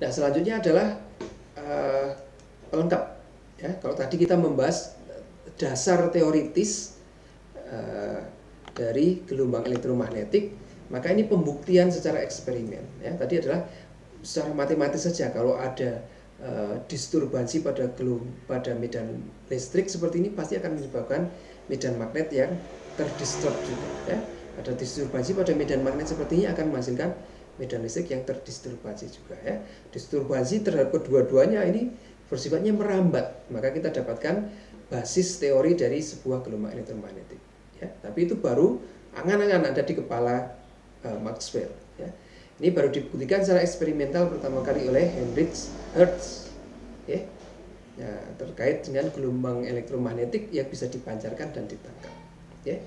Nah, selanjutnya adalah pelengkap. Ya, kalau tadi kita membahas dasar teoritis dari gelombang elektromagnetik, maka ini pembuktian secara eksperimen. Ya, tadi adalah secara matematis saja. Kalau ada disturbansi pada medan listrik seperti ini, pasti akan menyebabkan medan magnet yang terdisturb juga. Ya. Ada disturbansi pada medan magnet seperti ini akan menghasilkan medan listrik yang terdisturbasi juga. Ya. Disturbansi terhadap kedua-duanya ini bersifatnya merambat, maka kita dapatkan basis teori dari sebuah gelombang elektromagnetik. Ya. Tapi itu baru angan-angan ada di kepala Maxwell. Ya. Ini baru dibuktikan secara eksperimental pertama kali oleh Heinrich Hertz. Ya. Nah, terkait dengan gelombang elektromagnetik yang bisa dipancarkan dan ditangkap. Ya.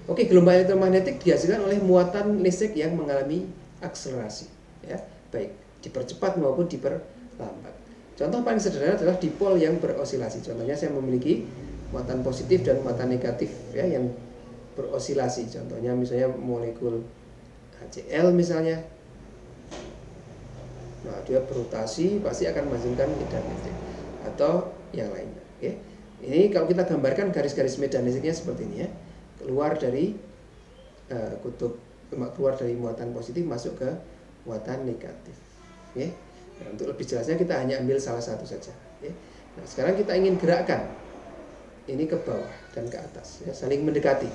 Oke, gelombang elektromagnetik dihasilkan oleh muatan listrik yang mengalami akselerasi, ya, baik dipercepat maupun diperlambat. Contoh paling sederhana adalah dipol yang berosilasi. Contohnya saya memiliki muatan positif dan muatan negatif, ya, yang berosilasi. Contohnya misalnya molekul HCl misalnya. Nah, dia berotasi pasti akan menghasilkan medan listrik atau yang lainnya. Oke. Ini kalau kita gambarkan garis-garis medan listriknya seperti ini, ya. Keluar dari keluar dari muatan positif masuk ke muatan negatif. Okay. Nah, untuk lebih jelasnya kita hanya ambil salah satu saja. Okay. Nah, sekarang kita ingin gerakkan ini ke bawah dan ke atas, ya, saling mendekati.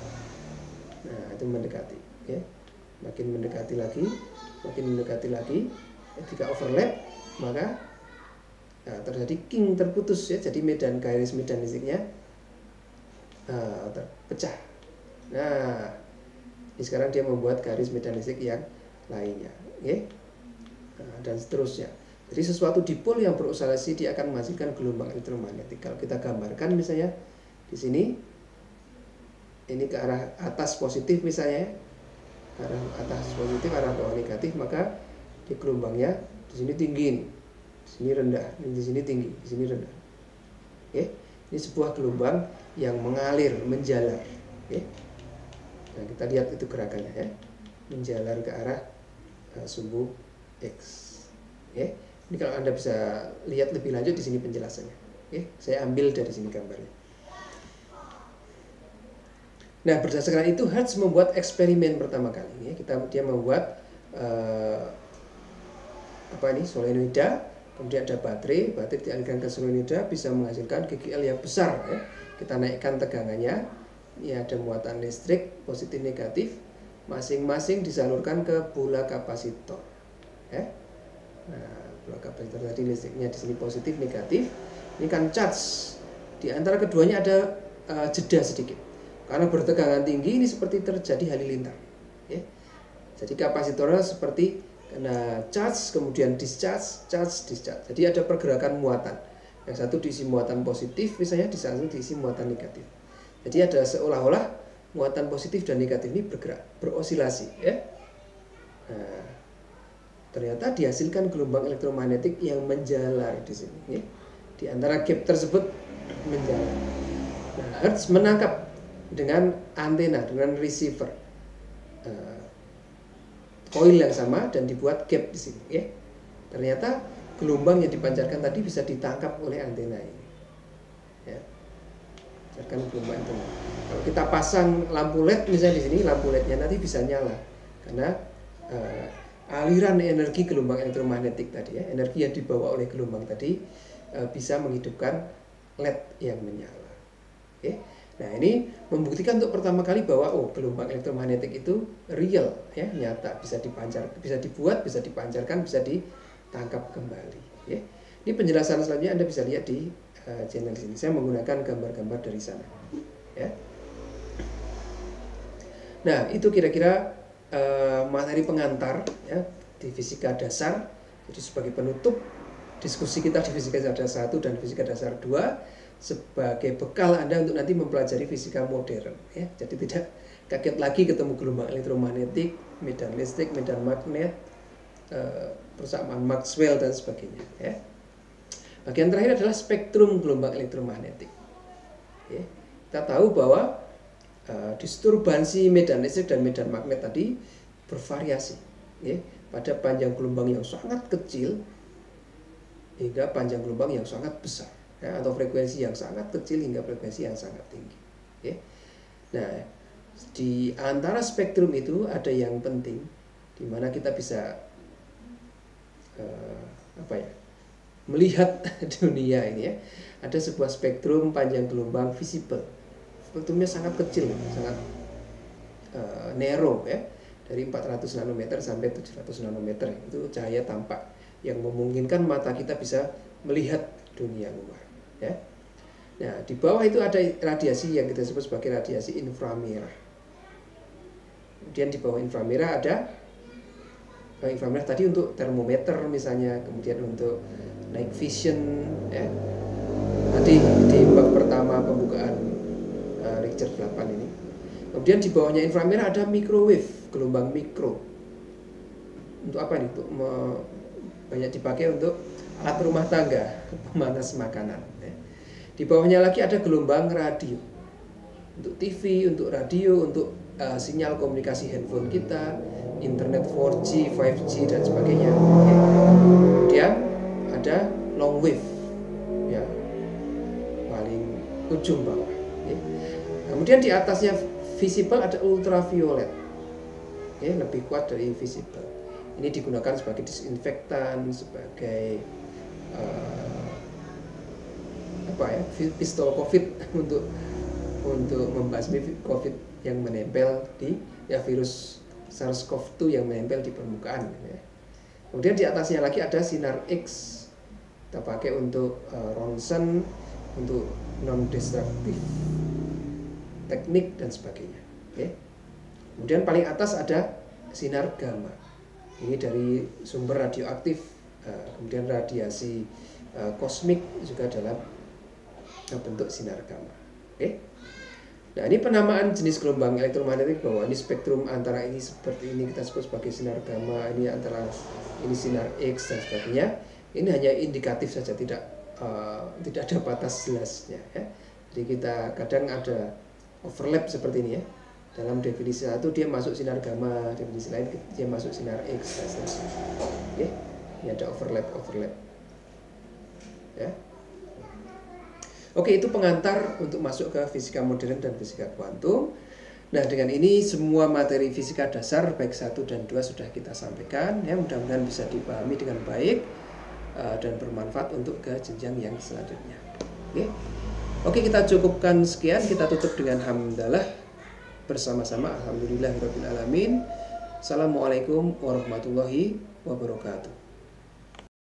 Nah, itu mendekati. Okay. Makin mendekati lagi, ketika overlap maka terjadi king, terputus, ya. Jadi garis medan listriknya terpecah. Nah, ini sekarang dia membuat garis medan listrik yang lainnya, okay? Nah, dan seterusnya. Jadi sesuatu dipol yang berosilasi dia akan menghasilkan gelombang elektromagnetik. Kalau kita gambarkan misalnya di sini, ini ke arah atas positif misalnya, arah atas positif, arah bawah negatif, maka di gelombangnya di sini tinggi, di sini rendah, di sini tinggi, di sini rendah. Okay? Ini sebuah gelombang yang mengalir, menjalar. Okay? Nah, kita lihat itu gerakannya, ya, menjalar ke arah sumbu X. Oke. Ini kalau Anda bisa lihat lebih lanjut di sini penjelasannya. Oke, saya ambil dari sini gambarnya. Nah, berdasarkan itu Hertz membuat eksperimen pertama kali. Ya, dia membuat solenoida, kemudian ada baterai dialirkan ke solenoida bisa menghasilkan GGL yang besar. Ya. Kita naikkan tegangannya. Ini ada muatan listrik positif negatif, masing-masing disalurkan ke bola kapasitor. Ya. Nah, bola kapasitor tadi listriknya di sini positif negatif. Ini kan charge. Di antara keduanya ada jeda sedikit. Karena bertegangan tinggi ini seperti terjadi halilintar. Ya. Jadi kapasitornya seperti kena charge kemudian discharge, charge, discharge. Jadi ada pergerakan muatan. Yang satu diisi muatan positif misalnya, di satu diisi muatan negatif. Jadi ada seolah-olah muatan positif dan negatif ini bergerak, berosilasi, ya. Nah, ternyata dihasilkan gelombang elektromagnetik yang menjalar di sini, ya. Di antara gap tersebut menjalar. Nah, Hertz menangkap dengan antena, dengan receiver, coil yang sama dan dibuat gap di sini, ya. Ternyata gelombang yang dipancarkan tadi bisa ditangkap oleh antena ini, ya. Gelombang itu. Kalau kita pasang lampu LED misalnya di sini, lampu LED-nya nanti bisa nyala karena aliran energi gelombang elektromagnetik tadi, ya, energi yang dibawa oleh gelombang tadi bisa menghidupkan LED yang menyala. Oke. Nah, ini membuktikan untuk pertama kali bahwa gelombang elektromagnetik itu real, ya, nyata, bisa dibuat, bisa dipancarkan, bisa ditangkap kembali. Ya. Ini penjelasan selanjutnya Anda bisa lihat di channel sini. Saya menggunakan gambar-gambar dari sana. Ya. Nah, itu kira-kira materi pengantar, ya, di fisika dasar. Jadi sebagai penutup diskusi kita di fisika dasar 1 dan fisika dasar 2 sebagai bekal Anda untuk nanti mempelajari fisika modern. Ya. Jadi tidak kaget lagi ketemu gelombang elektromagnetik, medan listrik, medan magnet, persamaan Maxwell dan sebagainya. Ya. Bagian terakhir adalah spektrum gelombang elektromagnetik. Ya, kita tahu bahwa disturbansi medan listrik dan medan magnet tadi bervariasi. Ya, pada panjang gelombang yang sangat kecil hingga panjang gelombang yang sangat besar, ya, atau frekuensi yang sangat kecil hingga frekuensi yang sangat tinggi. Oke. Nah, di antara spektrum itu ada yang penting, di mana kita bisa melihat dunia ini ya. Ada sebuah spektrum panjang gelombang visible. Spektrumnya sangat kecil, sangat narrow ya, dari 400 nanometer sampai 700 nanometer. Itu cahaya tampak yang memungkinkan mata kita bisa melihat dunia luar ya. Nah, di bawah itu ada radiasi yang kita sebut sebagai radiasi inframerah. Kemudian di bawah inframerah ada inframerah tadi untuk termometer misalnya, kemudian untuk night vision ya. Tadi di bab pertama pembukaan lecture 8 ini. Kemudian di bawahnya inframerah ada microwave, gelombang mikro. Untuk apa nih? Untuk banyak dipakai untuk alat rumah tangga, pemanas makanan ya. Di bawahnya lagi ada gelombang radio. Untuk TV, untuk radio, untuk sinyal komunikasi handphone kita, internet 4G, 5G dan sebagainya. Oke. Kemudian ada long wave, ya, paling ujung bawah. Oke. Kemudian di atasnya visible ada ultraviolet, ya, lebih kuat dari visible. Ini digunakan sebagai disinfektan, sebagai pistol COVID untuk membasmi COVID yang menempel di virus SARS-CoV-2 yang menempel di permukaan ya. Kemudian di atasnya lagi ada sinar X, kita pakai untuk ronsen, untuk non destruktif teknik dan sebagainya. Oke. Kemudian paling atas ada sinar gamma, ini dari sumber radioaktif, kemudian radiasi kosmik juga dalam bentuk sinar gamma. Oke. Nah, ini penamaan jenis gelombang elektromagnetik bahwa ini spektrum antara ini seperti ini kita sebut sebagai sinar gamma, ini antara ini sinar X dan sebagainya. Ini hanya indikatif saja, tidak ada batas jelasnya ya. Jadi kita kadang ada overlap seperti ini ya. Dalam definisi satu dia masuk sinar gamma, definisi lain dia masuk sinar X dan seterusnya. Oke. Ini ada overlap ya. Oke, itu pengantar untuk masuk ke fisika modern dan fisika kuantum. Nah, dengan ini semua materi fisika dasar baik 1 dan 2 sudah kita sampaikan ya, mudah-mudahan bisa dipahami dengan baik dan bermanfaat untuk ke jenjang yang selanjutnya. Oke, kita cukupkan sekian, kita tutup dengan hamdalah bersama-sama. Alhamdulillahirabbil alamin. Assalamualaikum warahmatullahi wabarakatuh.